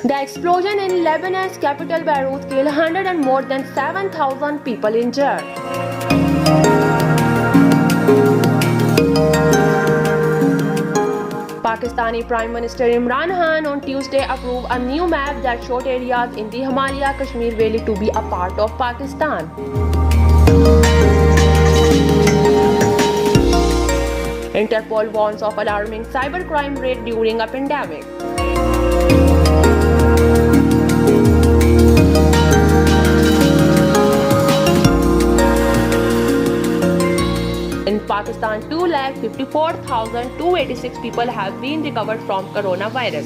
The explosion in Lebanon's capital Beirut killed 100 and more than 7,000 people injured. Pakistani Prime Minister Imran Khan on Tuesday approved a new map that showed areas in the Himalaya Kashmir Valley to be a part of Pakistan. Interpol warns of alarming cybercrime rate during a pandemic. In Pakistan, 2,54,286 people have been recovered from coronavirus.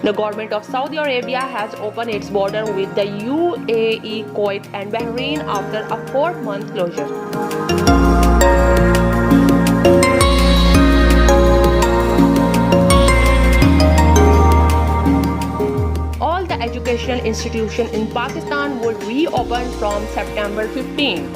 The government of Saudi Arabia has opened its border with the UAE, Kuwait and Bahrain after a 4-month closure. All the educational institutions in Pakistan would reopen from September 15.